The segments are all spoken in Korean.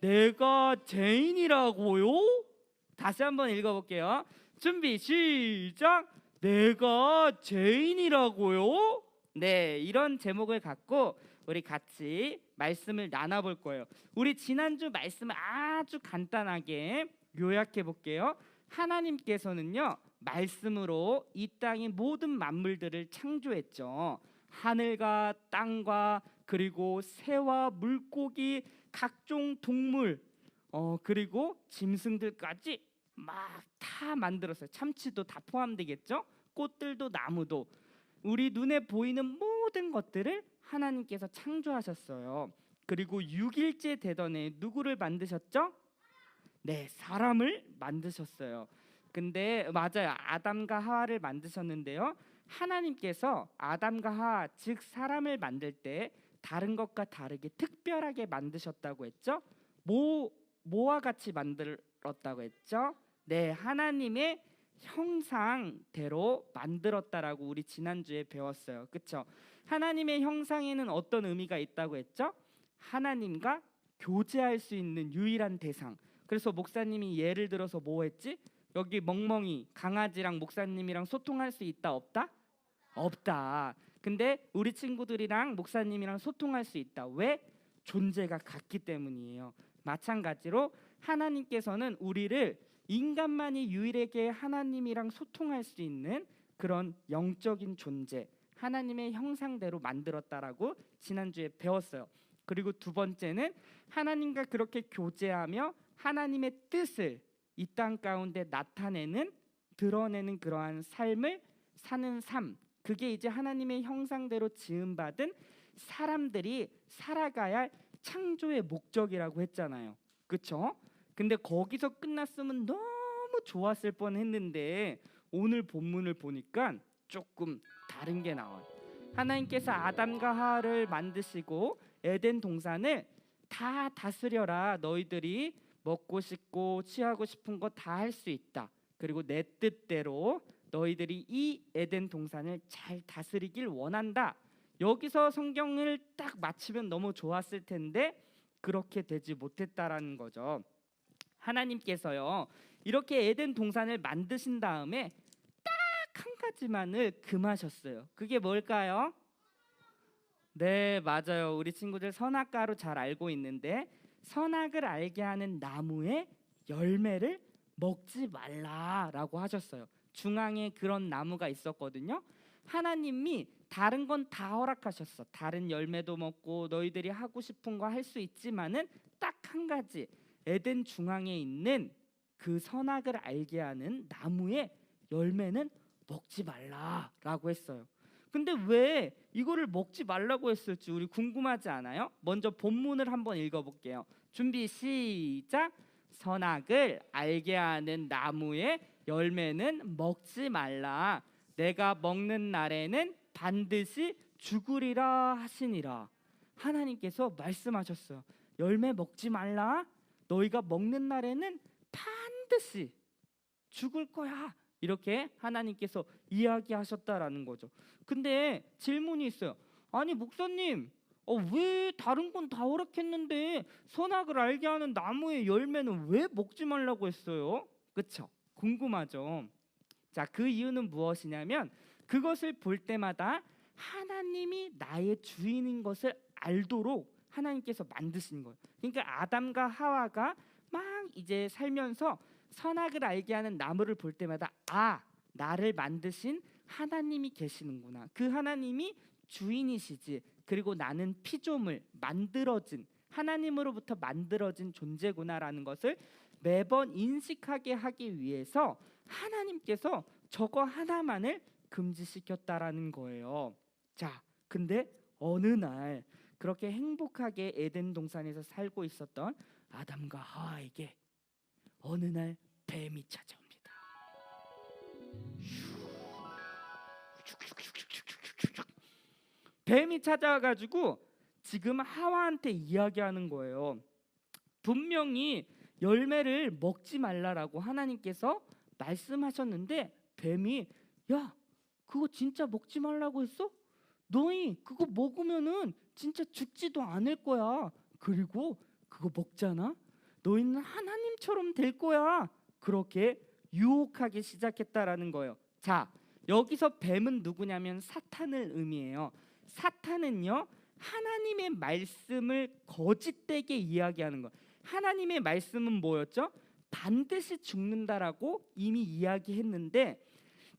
내가 죄인이라고요? 다시 한번 읽어볼게요. 준비 시작. 내가 죄인이라고요? 네, 이런 제목을 갖고 우리 같이 말씀을 나눠볼 거예요. 우리 지난주 말씀을 아주 간단하게 요약해 볼게요. 하나님께서는요, 말씀으로 이 땅의 모든 만물들을 창조했죠. 하늘과 땅과 그리고 새와 물고기, 각종 동물, 그리고 짐승들까지 막 다 만들었어요. 참치도 다 포함되겠죠? 꽃들도 나무도, 우리 눈에 보이는 모든 것들을 하나님께서 창조하셨어요. 그리고 6일째 되던 해 누구를 만드셨죠? 네, 사람을 만드셨어요. 근데 맞아요, 아담과 하와를 만드셨는데요, 하나님께서 아담과 하와 즉 사람을 만들 때 다른 것과 다르게 특별하게 만드셨다고 했죠. 뭐와 같이 만들었다고 했죠? 네, 하나님의 형상대로 만들었다라고 우리 지난주에 배웠어요. 그렇죠? 하나님의 형상에는 어떤 의미가 있다고 했죠? 하나님과 교제할 수 있는 유일한 대상. 그래서 목사님이 예를 들어서 뭐 했지? 여기 멍멍이 강아지랑 목사님이랑 소통할 수 있다 없다? 없다. 근데 우리 친구들이랑 목사님이랑 소통할 수 있다. 왜? 존재가 같기 때문이에요. 마찬가지로 하나님께서는 우리를 인간만이 유일하게 하나님이랑 소통할 수 있는 그런 영적인 존재, 하나님의 형상대로 만들었다라고 지난주에 배웠어요. 그리고 두 번째는 하나님과 그렇게 교제하며 하나님의 뜻을 이 땅 가운데 나타내는, 드러내는 그러한 삶을 사는 삶, 그게 이제 하나님의 형상대로 지음받은 사람들이 살아가야 할 창조의 목적이라고 했잖아요. 그렇죠? 근데 거기서 끝났으면 너무 좋았을 뻔했는데 오늘 본문을 보니까 조금 다른 게 나와요. 하나님께서 아담과 하와를 만드시고 에덴 동산을 다 다스려라, 너희들이 먹고 싶고 취하고 싶은 거 다 할 수 있다, 그리고 내 뜻대로 너희들이 이 에덴 동산을 잘 다스리길 원한다. 여기서 성경을 딱 맞추면 너무 좋았을 텐데 그렇게 되지 못했다라는 거죠. 하나님께서요, 이렇게 에덴 동산을 만드신 다음에 딱 한 가지만을 금하셨어요. 그게 뭘까요? 네, 맞아요. 우리 친구들 선악과로 잘 알고 있는데, 선악을 알게 하는 나무의 열매를 먹지 말라라고 하셨어요. 중앙에 그런 나무가 있었거든요. 하나님이 다른 건 다 허락하셨어. 다른 열매도 먹고 너희들이 하고 싶은 거 할 수 있지만은 딱 한 가지, 에덴 중앙에 있는 그 선악을 알게 하는 나무의 열매는 먹지 말라라고 했어요. 근데 왜 이거를 먹지 말라고 했을지 우리 궁금하지 않아요? 먼저 본문을 한번 읽어볼게요. 준비 시작. 선악을 알게 하는 나무의 열매는 먹지 말라. 내가 먹는 날에는 반드시 죽으리라 하시니라. 하나님께서 말씀하셨어요. 열매 먹지 말라. 너희가 먹는 날에는 반드시 죽을 거야. 이렇게 하나님께서 이야기하셨다라는 거죠. 근데 질문이 있어요. 아니 목사님, 왜 다른 건 다 허락했는데 선악을 알게 하는 나무의 열매는 왜 먹지 말라고 했어요? 그쵸? 궁금하죠? 자, 그 이유는 무엇이냐면 그것을 볼 때마다 하나님이 나의 주인인 것을 알도록 하나님께서 만드신 거예요. 그러니까 아담과 하와가 막 이제 살면서 선악을 알게 하는 나무를 볼 때마다 나를 만드신 하나님이 계시는구나. 그 하나님이 주인이시지. 그리고 나는 피조물, 만들어진, 하나님으로부터 만들어진 존재구나라는 것을 매번 인식하게 하기 위해서 하나님께서 저거 하나만을 금지시켰다라는 거예요. 자, 근데 어느 날 그렇게 행복하게 에덴 동산에서 살고 있었던 아담과 하와에게 어느 날 뱀이 찾아옵니다. 뱀이 찾아와가지고 지금 하와한테 이야기하는 거예요. 분명히 열매를 먹지 말라라고 하나님께서 말씀하셨는데 뱀이, 야, 그거 진짜 먹지 말라고 했어? 너희 그거 먹으면은 진짜 죽지도 않을 거야. 그리고 그거 먹잖아. 너희는 하나님처럼 될 거야. 그렇게 유혹하기 시작했다라는 거예요. 자, 여기서 뱀은 누구냐면 사탄을 의미해요. 사탄은요, 하나님의 말씀을 거짓되게 이야기하는 거예요. 하나님의 말씀은 뭐였죠? 반드시 죽는다라고 이미 이야기했는데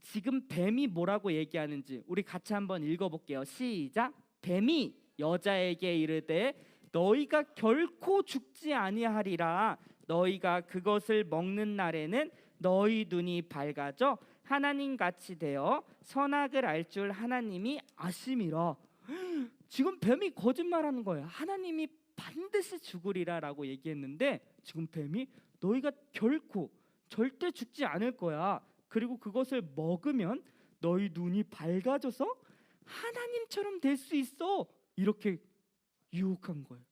지금 뱀이 뭐라고 얘기하는지 우리 같이 한번 읽어볼게요. 시작. 뱀이 여자에게 이르되 너희가 결코 죽지 아니하리라. 너희가 그것을 먹는 날에는 너희 눈이 밝아져 하나님 같이 되어 선악을 알 줄 하나님이 아심이라. 지금 뱀이 거짓말하는 거예요. 하나님이 반드시 죽으리라라고 얘기했는데 지금 뱀이 너희가 결코 절대 죽지 않을 거야. 그리고 그것을 먹으면 너희 눈이 밝아져서 하나님처럼 될 수 있어. 이렇게 유혹한 거예요.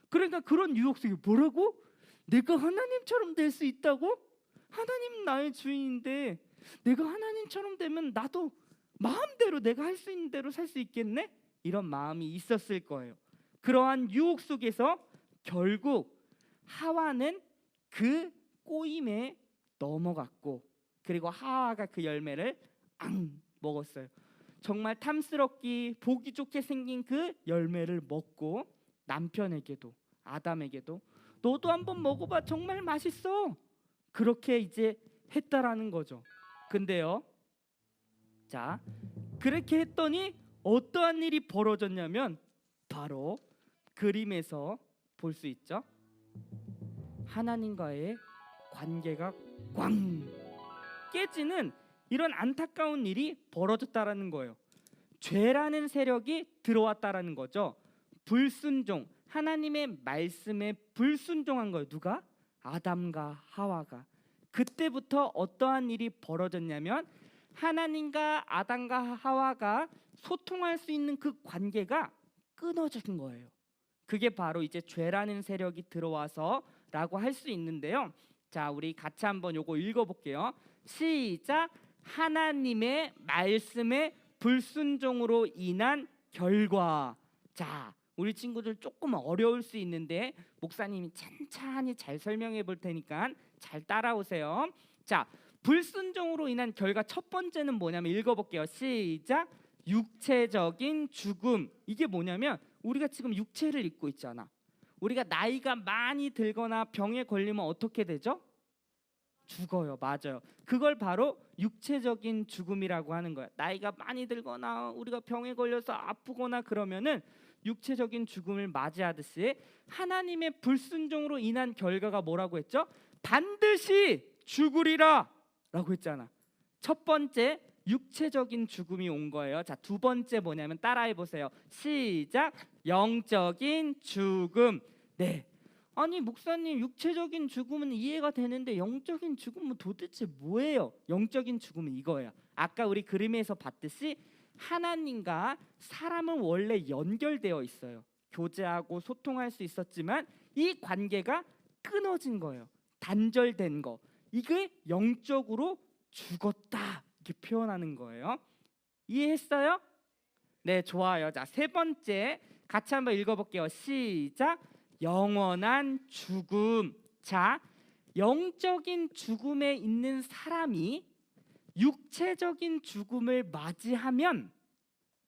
그러니까 그런 유혹 속에 뭐라고? 내가 하나님처럼 될 수 있다고? 하나님 나의 주인인데 내가 하나님처럼 되면 나도 마음대로 내가 할 수 있는 대로 살 수 있겠네? 이런 마음이 있었을 거예요. 그러한 유혹 속에서 결국 하와는 그 꼬임에 넘어갔고 그리고 하와가 그 열매를 먹었어요. 정말 탐스럽기 보기 좋게 생긴 그 열매를 먹고 남편에게도 아담에게도 너도 한번 먹어봐 정말 맛있어 그렇게 이제 했다라는 거죠. 근데요, 자 그렇게 했더니 어떠한 일이 벌어졌냐면 바로 그림에서 볼 수 있죠. 하나님과의 관계가 꽝 깨지는 이런 안타까운 일이 벌어졌다라는 거예요. 죄라는 세력이 들어왔다라는 거죠. 불순종, 하나님의 말씀에 불순종한 거예요. 누가? 아담과 하와가. 그때부터 어떠한 일이 벌어졌냐면 하나님과 아담과 하와가 소통할 수 있는 그 관계가 끊어진 거예요. 그게 바로 이제 죄라는 세력이 들어와서라고 할 수 있는데요. 자, 우리 같이 한번 요거 읽어볼게요. 시작. 하나님의 말씀에 불순종으로 인한 결과. 자, 우리 친구들 조금 어려울 수 있는데 목사님이 찬찬히 잘 설명해 볼 테니까 잘 따라오세요. 자, 불순종으로 인한 결과 첫 번째는 뭐냐면 읽어볼게요. 시작. 육체적인 죽음. 이게 뭐냐면 우리가 지금 육체를 입고 있잖아. 우리가 나이가 많이 들거나 병에 걸리면 어떻게 되죠? 죽어요. 맞아요. 그걸 바로 육체적인 죽음이라고 하는 거야. 나이가 많이 들거나 우리가 병에 걸려서 아프거나 그러면은 육체적인 죽음을 맞이하듯이 하나님의 불순종으로 인한 결과가 뭐라고 했죠? 반드시 죽으리라 라고 했잖아. 첫 번째 육체적인 죽음이 온 거예요. 자, 두 번째 뭐냐면 따라해 보세요. 시작. 영적인 죽음. 네. 아니 목사님 육체적인 죽음은 이해가 되는데 영적인 죽음은 도대체 뭐예요? 영적인 죽음은 이거예요. 아까 우리 그림에서 봤듯이 하나님과 사람은 원래 연결되어 있어요. 교제하고 소통할 수 있었지만 이 관계가 끊어진 거예요. 단절된 거. 이게 영적으로 죽었다 이렇게 표현하는 거예요. 이해했어요? 네, 좋아요. 자, 세 번째 같이 한번 읽어볼게요. 시작. 영원한 죽음. 자, 영적인 죽음에 있는 사람이 육체적인 죽음을 맞이하면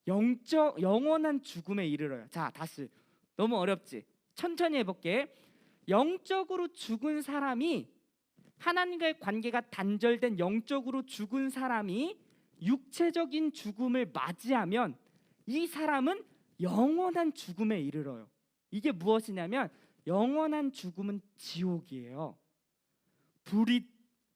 영원한 죽음에 이르러요. 자, 다시. 너무 어렵지? 천천히 해볼게. 영적으로 죽은 사람이 하나님과의 관계가 단절된 영적으로 죽은 사람이 육체적인 죽음을 맞이하면 이 사람은 영원한 죽음에 이르러요. 이게 무엇이냐면 영원한 죽음은 지옥이에요. 불이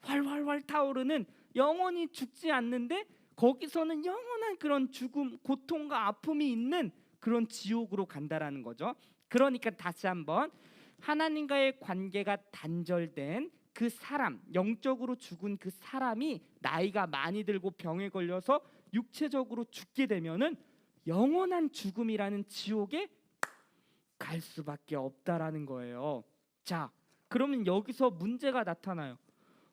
활활활 타오르는 영원히 죽지 않는데 거기서는 영원한 그런 죽음, 고통과 아픔이 있는 그런 지옥으로 간다라는 거죠. 그러니까 다시 한번 하나님과의 관계가 단절된 그 사람, 영적으로 죽은 그 사람이 나이가 많이 들고 병에 걸려서 육체적으로 죽게 되면은 영원한 죽음이라는 지옥에 갈 수밖에 없다라는 거예요. 자, 그러면 여기서 문제가 나타나요.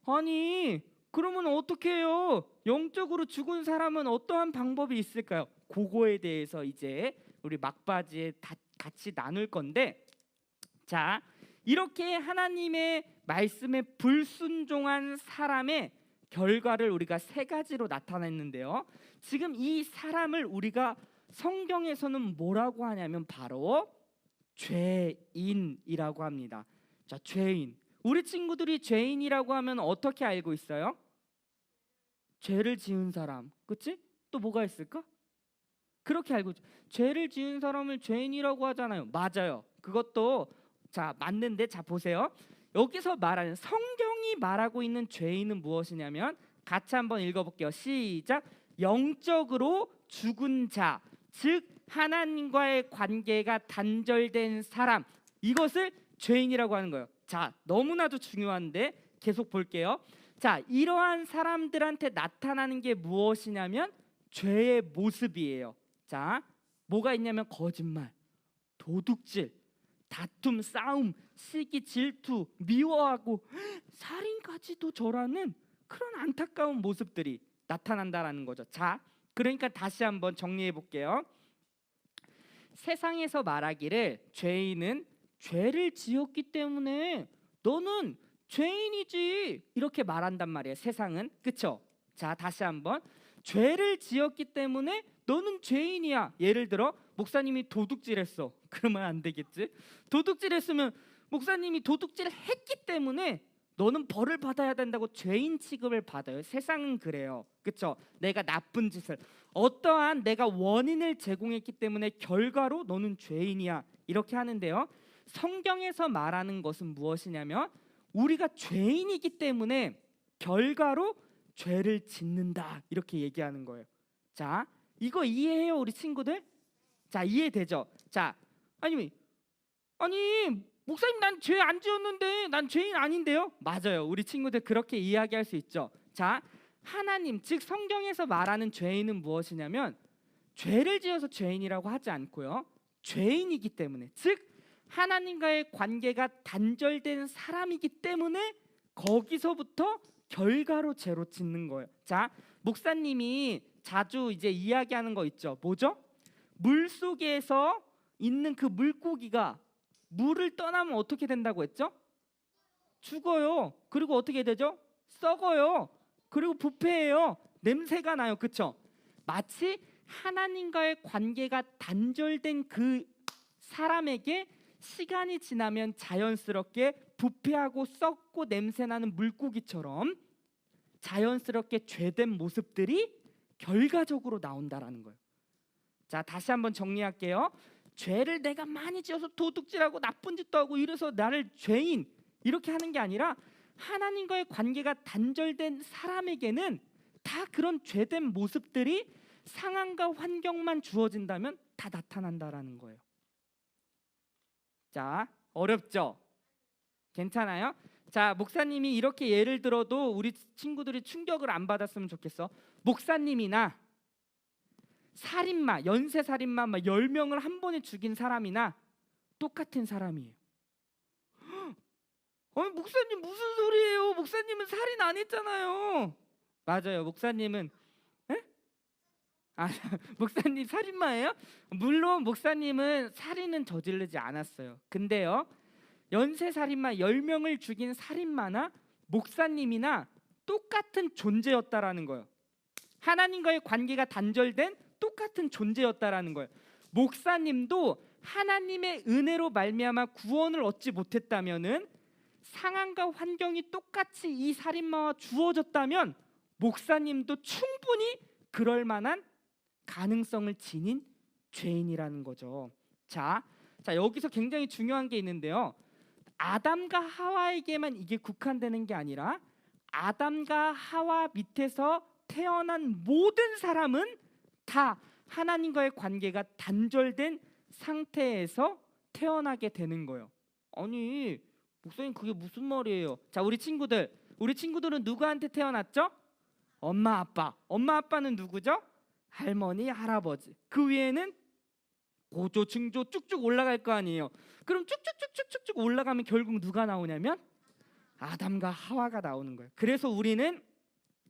아니, 그러면 어떻게 해요? 영적으로 죽은 사람은 어떠한 방법이 있을까요? 그거에 대해서 이제 우리 막바지에 같이 나눌 건데, 자, 이렇게 하나님의 말씀에 불순종한 사람의 결과를 우리가 세 가지로 나타냈는데요. 지금 이 사람을 우리가 성경에서는 뭐라고 하냐면 바로 죄인이라고 합니다. 자, 죄인. 우리 친구들이 죄인이라고 하면 어떻게 알고 있어요? 죄를 지은 사람. 그치? 또 뭐가 있을까? 그렇게 알고, 죄를 지은 사람을 죄인이라고 하잖아요. 맞아요. 그것도 자 맞는데, 자 보세요. 여기서 말하는, 성경이 말하고 있는 죄인은 무엇이냐면, 같이 한번 읽어볼게요. 시작. 영적으로 죽은 자, 즉 하나님과의 관계가 단절된 사람, 이것을 죄인이라고 하는 거예요. 자, 너무나도 중요한데 계속 볼게요. 자, 이러한 사람들한테 나타나는 게 무엇이냐면 죄의 모습이에요. 자, 뭐가 있냐면 거짓말, 도둑질, 다툼, 싸움, 시기, 질투, 미워하고 살인까지도 저라는 그런 안타까운 모습들이 나타난다라는 거죠. 자, 그러니까 다시 한번 정리해 볼게요. 세상에서 말하기를 죄인은 죄를 지었기 때문에 너는 죄인이지, 이렇게 말한단 말이에요. 세상은. 그쵸? 자, 다시 한번. 죄를 지었기 때문에 너는 죄인이야. 예를 들어 목사님이 도둑질했어. 그러면 안 되겠지? 도둑질했으면 목사님이 도둑질을 했기 때문에 너는 벌을 받아야 된다고 죄인 취급을 받아요. 세상은 그래요. 그쵸? 내가 나쁜 짓을, 어떠한 내가 원인을 제공했기 때문에 결과로 너는 죄인이야, 이렇게 하는데요. 성경에서 말하는 것은 무엇이냐면 우리가 죄인이기 때문에 결과로 죄를 짓는다, 이렇게 얘기하는 거예요. 자, 이거 이해해요, 우리 친구들? 자, 이해되죠? 자, 아니 목사님, 난 죄 안 지었는데 난 죄인 아닌데요? 맞아요. 우리 친구들 그렇게 이야기할 수 있죠. 자, 하나님, 즉 성경에서 말하는 죄인은 무엇이냐면 죄를 지어서 죄인이라고 하지 않고요, 죄인이기 때문에, 즉 하나님과의 관계가 단절된 사람이기 때문에 거기서부터 결과로 죄로 짓는 거예요. 자, 목사님이 자주 이제 이야기하는 거 있죠. 뭐죠? 물 속에서 있는 그 물고기가 물을 떠나면 어떻게 된다고 했죠? 죽어요. 그리고 어떻게 되죠? 썩어요. 그리고 부패해요. 냄새가 나요. 그쵸? 마치 하나님과의 관계가 단절된 그 사람에게 시간이 지나면 자연스럽게 부패하고 썩고 냄새나는 물고기처럼 자연스럽게 죄된 모습들이 결과적으로 나온다라는 거예요. 자, 다시 한번 정리할게요. 죄를 내가 많이 지어서 도둑질하고 나쁜 짓도 하고 이래서 나를 죄인, 이렇게 하는 게 아니라 하나님과의 관계가 단절된 사람에게는 다 그런 죄된 모습들이 상황과 환경만 주어진다면 다 나타난다라는 거예요. 자, 어렵죠? 괜찮아요? 자, 목사님이 이렇게 예를 들어도 우리 친구들이 충격을 안 받았으면 좋겠어. 목사님이나 살인마, 연쇄살인마 10명을 한 번에 죽인 사람이나 똑같은 사람이에요. 아니, 목사님 무슨 소리예요? 목사님은 살인 안 했잖아요. 맞아요. 목사님은 목사님 살인마예요? 물론 목사님은 살인은 저지르지 않았어요. 근데요, 연쇄살인마 10명을 죽인 살인마나 목사님이나 똑같은 존재였다라는 거예요. 하나님과의 관계가 단절된 똑같은 존재였다라는 거예요. 목사님도 하나님의 은혜로 말미암아 구원을 얻지 못했다면은, 상황과 환경이 똑같이 이 살인마와 주어졌다면 목사님도 충분히 그럴 만한 가능성을 지닌 죄인이라는 거죠. 자, 여기서 굉장히 중요한 게 있는데요. 아담과 하와에게만 이게 국한되는 게 아니라 아담과 하와 밑에서 태어난 모든 사람은 다 하나님과의 관계가 단절된 상태에서 태어나게 되는 거예요. 아니, 목사님 그게 무슨 말이에요? 자, 우리 친구들은 누구한테 태어났죠? 엄마 아빠. 엄마 아빠는 누구죠? 할머니, 할아버지. 그 위에는 고조, 중조 쭉쭉 올라갈 거 아니에요. 그럼 쭉쭉쭉쭉쭉 올라가면 결국 누가 나오냐면 아담과 하와가 나오는 거예요. 그래서 우리는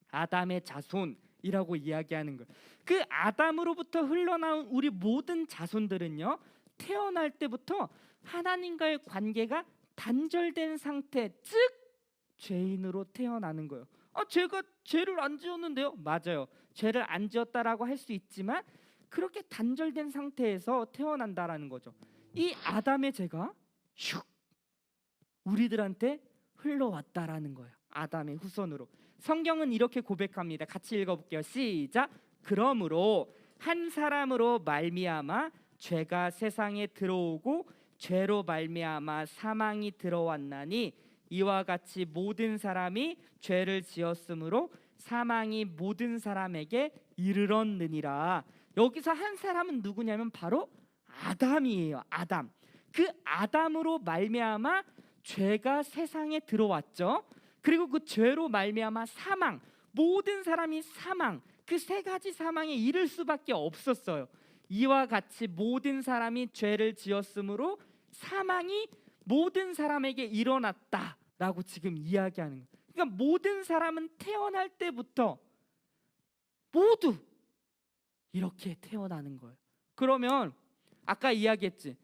아담의 자손, 이라고 이야기하는 거예요. 그 아담으로부터 흘러나온 우리 모든 자손들은요, 태어날 때부터 하나님과의 관계가 단절된 상태, 즉 죄인으로 태어나는 거예요. 제가 죄를 안 지었는데요. 맞아요. 죄를 안 지었다라고 할 수 있지만 그렇게 단절된 상태에서 태어난다라는 거죠. 이 아담의 죄가 슉 우리들한테 흘러왔다라는 거예요. 아담의 후손으로. 성경은 이렇게 고백합니다. 같이 읽어볼게요. 시작. 그러므로 한 사람으로 말미암아 죄가 세상에 들어오고 죄로 말미암아 사망이 들어왔나니 이와 같이 모든 사람이 죄를 지었으므로 사망이 모든 사람에게 이르렀느니라. 여기서 한 사람은 누구냐면 바로 아담이에요. 아담. 그 아담으로 말미암아 죄가 세상에 들어왔죠. 그리고 그 죄로 말미암아 사망, 모든 사람이 사망, 그 세 가지 사망에 이를 수밖에 없었어요. 이와 같이 모든 사람이 죄를 지었으므로 사망이 모든 사람에게 일어났다라고 지금 이야기하는 거예요. 그러니까 모든 사람은 태어날 때부터 모두 이렇게 태어나는 거예요. 그러면 아까 이야기했지,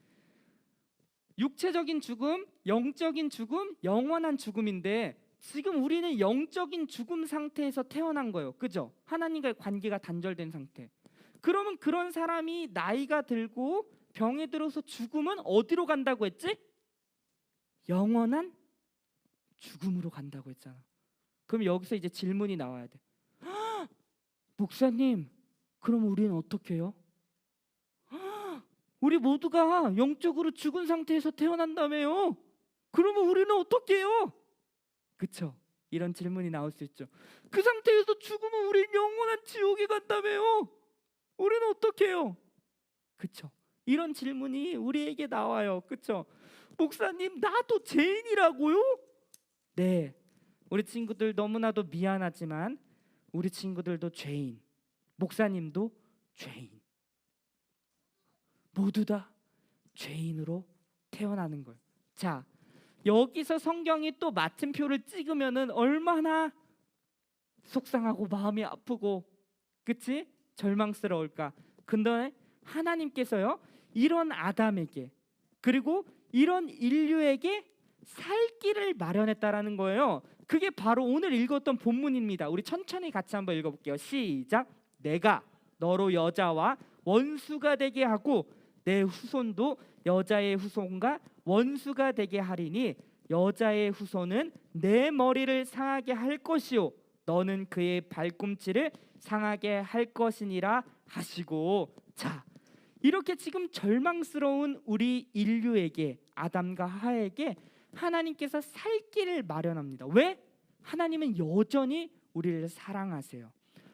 육체적인 죽음, 영적인 죽음, 영원한 죽음인데 지금 우리는 영적인 죽음 상태에서 태어난 거예요. 그죠? 하나님과의 관계가 단절된 상태. 그러면 그런 사람이 나이가 들고 병에 들어서 죽으면 어디로 간다고 했지? 영원한 죽음으로 간다고 했잖아. 그럼 여기서 이제 질문이 나와야 돼. 목사님, 그럼 우리는 어떻게 해요? 우리 모두가 영적으로 죽은 상태에서 태어난다며요. 그러면 우리는 어떻게 해요? 그쵸? 이런 질문이 나올 수 있죠. 그 상태에서 죽으면 우린 영원한 지옥에 간다며요. 우리는 어떻게 해요? 그쵸? 이런 질문이 우리에게 나와요. 그쵸? 목사님, 나도 죄인이라고요? 네, 우리 친구들 너무나도 미안하지만 우리 친구들도 죄인, 목사님도 죄인, 모두 다 죄인으로 태어나는 거예요. 자, 여기서 성경이 또 마침표를 찍으면은 얼마나 속상하고 마음이 아프고, 그치? 절망스러울까. 근데 하나님께서요, 이런 아담에게 그리고 이런 인류에게 살 길을 마련했다라는 거예요. 그게 바로 오늘 읽었던 본문입니다. 우리 천천히 같이 한번 읽어볼게요. 시작. 내가 너로 여자와 원수가 되게 하고 내 후손도 여자의 후손과 원수가 되게 하리니 여자의 후손은 내 머리를 상하게 할 것이요 너는 그의 발꿈치를 상하게 할 것이니라 하시고. 자, 이렇게 지금 절망스러운 우리 인류에게, 아담과 하와에게 하나님께서 살 길을 마련합니다. 왜? 하나님은 여전히 우리를 사랑하세요.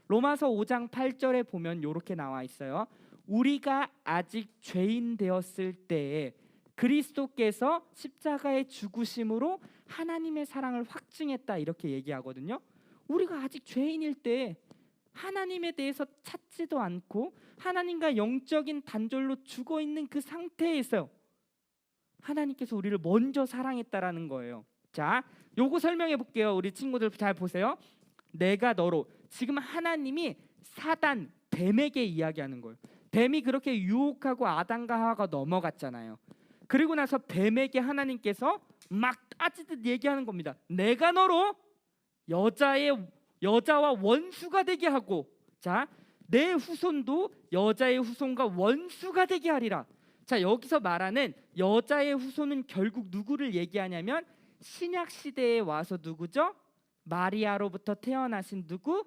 로마서 5장 8절에 보면 이렇게 나와 있어요. 우리가 아직 죄인 되었을 때에 그리스도께서 십자가의 죽으심으로 하나님의 사랑을 확증했다, 이렇게 얘기하거든요. 우리가 아직 죄인일 때 하나님에 대해서 찾지도 않고 하나님과 영적인 단절로 죽어 있는 그 상태에서 하나님께서 우리를 먼저 사랑했다라는 거예요. 자, 요거 설명해 볼게요. 우리 친구들 잘 보세요. 내가 너로, 지금 하나님이 사단, 뱀에게 이야기하는 거예요. 뱀이 그렇게 유혹하고 아담과 하와가 넘어갔잖아요. 그리고 나서 뱀에게 하나님께서 막 따지듯 얘기하는 겁니다. 내가 너로 여자와 원수가 되게 하고, 자, 내 후손도 여자의 후손과 원수가 되게 하리라. 자, 여기서 말하는 여자의 후손은 결국 누구를 얘기하냐면 신약 시대에 와서 누구죠? 마리아로부터 태어나신 누구?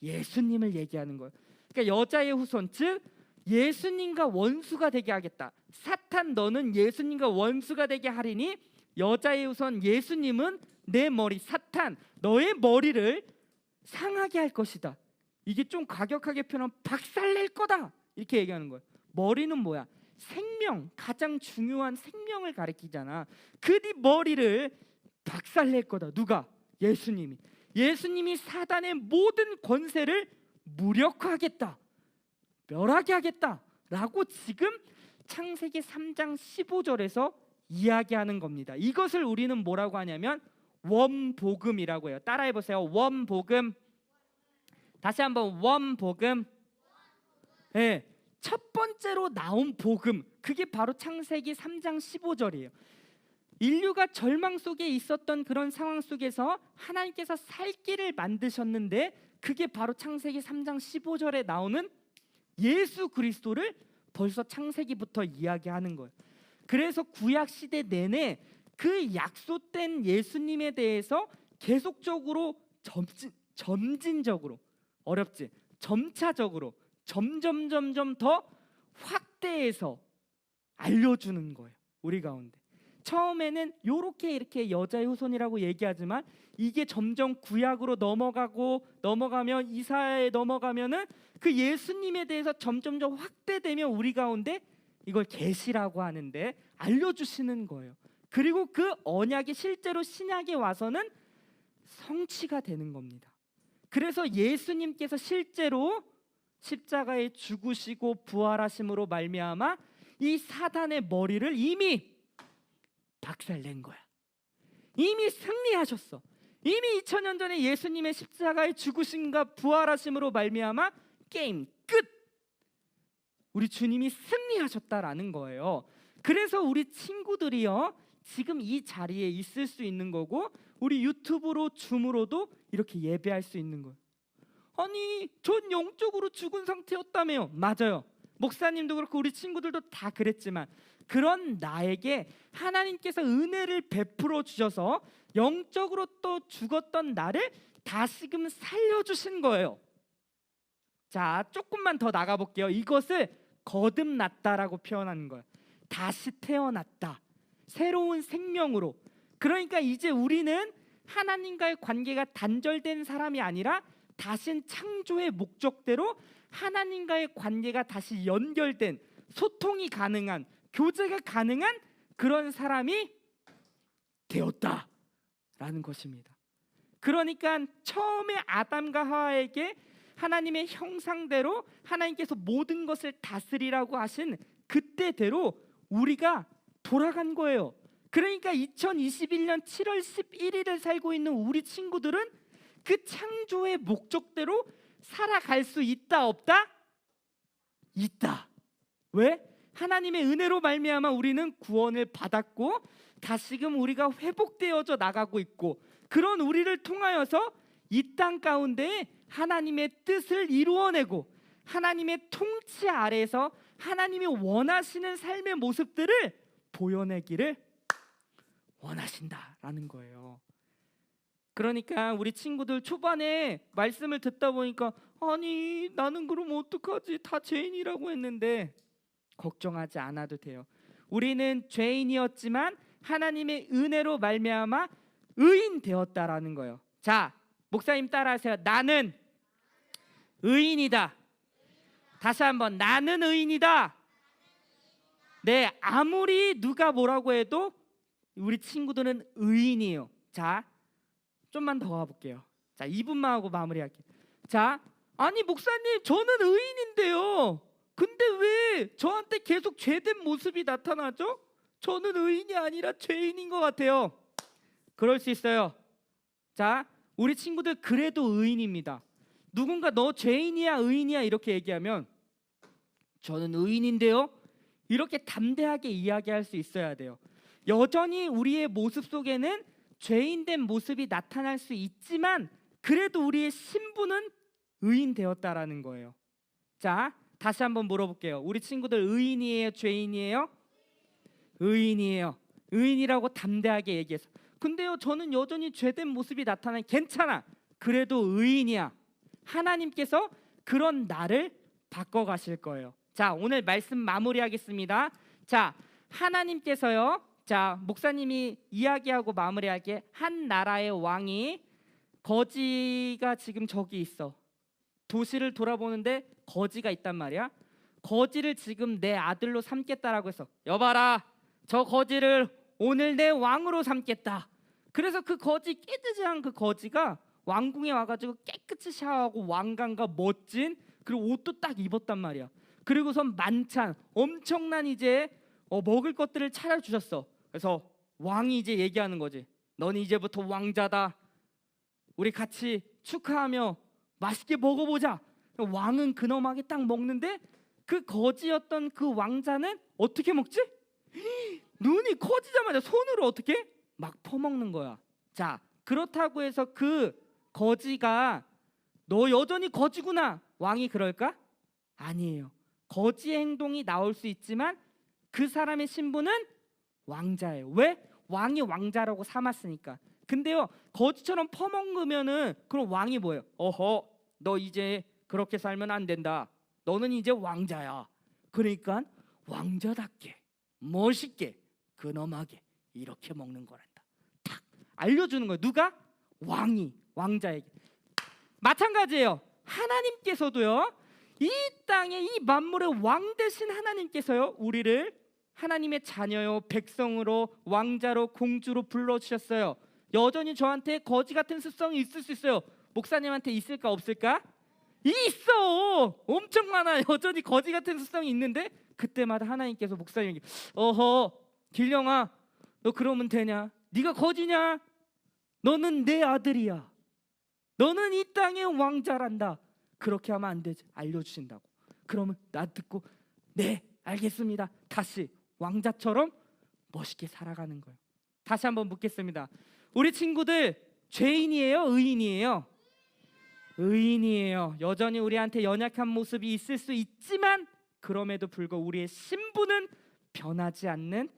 예수님을 얘기하는 거예요. 그러니까 여자의 후손, 즉 예수님과 원수가 되게 하겠다. 사탄, 너는 예수님과 원수가 되게 하리니 여자의 후손 예수님은 내 머리, 사탄, 너의 머리를 상하게 할 것이다. 이게 좀 과격하게 표현하면 박살낼 거다, 이렇게 얘기하는 거예요. 머리는 뭐야? 생명, 가장 중요한 생명을 가리키잖아. 그 네 머리를 박살낼 거다. 누가? 예수님이. 예수님이 사단의 모든 권세를 무력화하겠다, 멸하게 하겠다라고 지금 창세기 3장 15절에서 이야기하는 겁니다. 이것을 우리는 뭐라고 하냐면 원복음이라고 해요. 따라해 보세요. 원복음. 다시 한번 원복음. 네, 첫 번째로 나온 복음, 그게 바로 창세기 3장 15절이에요. 인류가 절망 속에 있었던 그런 상황 속에서 하나님께서 살 길을 만드셨는데, 그게 바로 창세기 3장 15절에 나오는 예수 그리스도를 벌써 창세기부터 이야기하는 거예요. 그래서 구약 시대 내내 그 약속된 예수님에 대해서 계속적으로 점진적으로, 어렵지, 점차적으로 점점 더 확대해서 알려주는 거예요. 우리 가운데 처음에는 이렇게 여자의 후손이라고 얘기하지만, 이게 점점 구약으로 넘어가면 이사야에 넘어가면은 그 예수님에 대해서 점점 더 확대되면 우리 가운데 이걸 계시라고 하는데 알려주시는 거예요. 그리고 그 언약이 실제로 신약에 와서는 성취가 되는 겁니다. 그래서 예수님께서 실제로 십자가에 죽으시고 부활하심으로 말미암아 이 사단의 머리를 이미 박살낸 거야. 이미 승리하셨어. 이미 2000년 전에 예수님의 십자가의 죽으심과 부활하심으로 말미암아 게임 끝. 우리 주님이 승리하셨다라는 거예요. 그래서 우리 친구들이요, 지금 이 자리에 있을 수 있는 거고, 우리 유튜브로 줌으로도 이렇게 예배할 수 있는 거예요. 아니, 전 영적으로 죽은 상태였다며요. 맞아요. 목사님도 그렇고 우리 친구들도 다 그랬지만, 그런 나에게 하나님께서 은혜를 베풀어 주셔서 영적으로 또 죽었던 나를 다시금 살려주신 거예요. 자, 조금만 더 나가볼게요. 이것을 거듭났다라고 표현하는 거예요. 다시 태어났다, 새로운 생명으로. 그러니까 이제 우리는 하나님과의 관계가 단절된 사람이 아니라 다신 창조의 목적대로 하나님과의 관계가 다시 연결된, 소통이 가능한, 교제가 가능한 그런 사람이 되었다라는 것입니다. 그러니까 처음에 아담과 하와에게 하나님의 형상대로 하나님께서 모든 것을 다스리라고 하신 그때대로 우리가 돌아간 거예요. 그러니까 2021년 7월 11일을 살고 있는 우리 친구들은 그 창조의 목적대로 살아갈 수 있다, 없다? 있다. 왜? 하나님의 은혜로 말미암아 우리는 구원을 받았고 다시금 우리가 회복되어져 나가고 있고, 그런 우리를 통하여서 이 땅 가운데 하나님의 뜻을 이루어내고 하나님의 통치 아래에서 하나님이 원하시는 삶의 모습들을 보여내기를 원하신다라는 거예요. 그러니까 우리 친구들 초반에 말씀을 듣다 보니까, 아니 나는 그럼 어떡하지, 다 죄인이라고 했는데 걱정하지 않아도 돼요. 우리는 죄인이었지만 하나님의 은혜로 말미암아 의인 되었다라는 거예요. 자, 목사님 따라하세요. 나는 의인이다. 다시 한번, 나는 의인이다. 네, 아무리 누가 뭐라고 해도 우리 친구들은 의인이에요. 자, 좀만 더 가볼게요. 자, 2분만 하고 마무리할게요. 자, 아니 목사님 저는 의인인데요, 근데 왜 저한테 계속 죄된 모습이 나타나죠? 저는 의인이 아니라 죄인인 것 같아요. 그럴 수 있어요. 자, 우리 친구들 그래도 의인입니다. 누군가 너 죄인이야 의인이야 이렇게 얘기하면 저는 의인인데요, 이렇게 담대하게 이야기할 수 있어야 돼요. 여전히 우리의 모습 속에는 죄인된 모습이 나타날 수 있지만 그래도 우리의 신분은 의인 되었다라는 거예요. 자, 다시 한번 물어볼게요. 우리 친구들 의인이에요, 죄인이에요? 의인이에요. 의인이라고 담대하게 얘기해서, 근데요 저는 여전히 죄된 모습이 나타나요. 괜찮아, 그래도 의인이야. 하나님께서 그런 나를 바꿔가실 거예요. 자, 오늘 말씀 마무리하겠습니다. 자, 하나님께서요, 자 목사님이 이야기하고 마무리할게. 한 나라의 왕이, 거지가 지금 저기 있어. 도시를 돌아보는데 거지가 있단 말이야. 거지를 지금 내 아들로 삼겠다라고 해서, 여봐라, 저 거지를 오늘 내 왕으로 삼겠다. 그래서 그 거지, 깨지지한 그 거지가 왕궁에 와가지고 깨끗이 샤워하고 왕관과 멋진 그리고 옷도 딱 입었단 말이야. 그리고선 만찬, 엄청난 이제 먹을 것들을 차려주셨어. 그래서 왕이 이제 얘기하는 거지. 넌 이제부터 왕자다. 우리 같이 축하하며 맛있게 먹어보자. 왕은 근엄하게 딱 먹는데 그 거지였던 그 왕자는 어떻게 먹지? 눈이 커지자마자 손으로 어떻게 막 퍼먹는 거야. 자, 그렇다고 해서 그 거지가 너 여전히 거지구나, 왕이 그럴까? 아니에요. 거지의 행동이 나올 수 있지만 그 사람의 신분은 왕자예요. 왜? 왕이 왕자라고 삼았으니까. 근데요, 거지처럼 퍼먹으면은 그럼 왕이 뭐예요? 어허, 너 이제 그렇게 살면 안 된다. 너는 이제 왕자야. 그러니까 왕자답게 멋있게 근엄하게 이렇게 먹는 거란다. 탁 알려주는 거예요. 누가? 왕이 왕자에게. 마찬가지예요. 하나님께서도요, 이 땅에 이 만물의 왕 되신 하나님께서요, 우리를 하나님의 자녀요, 백성으로, 왕자로, 공주로 불러주셨어요. 여전히 저한테 거지 같은 습성이 있을 수 있어요. 목사님한테 있을까 없을까? 있어. 엄청 많아. 여전히 거지 같은 습성이 있는데 그때마다 하나님께서 목사님에게 어허, 길령아, 너 그러면 되냐? 네가 거지냐? 너는 내 아들이야. 너는 이 땅의 왕자란다. 그렇게 하면 안 되지. 알려주신다고. 그러면 나 듣고 네, 알겠습니다. 다시 왕자처럼 멋있게 살아가는 거예요. 다시 한번 묻겠습니다. 우리 친구들 죄인이에요? 의인이에요? 의인이에요. 여전히 우리한테 연약한 모습이 있을 수 있지만 그럼에도 불구하고 우리의 신분은 변하지 않는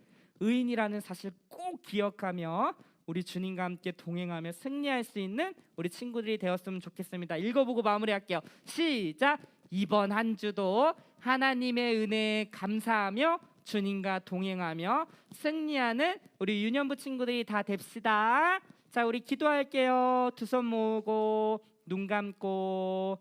의인이라는 사실 꼭 기억하며 우리 주님과 함께 동행하며 승리할 수 있는 우리 친구들이 되었으면 좋겠습니다. 읽어보고 마무리할게요. 시작. 이번 한 주도 하나님의 은혜에 감사하며 주님과 동행하며 승리하는 우리 유년부 친구들이 다 됩시다. 자, 우리 기도할게요. 두 손 모으고 눈 감고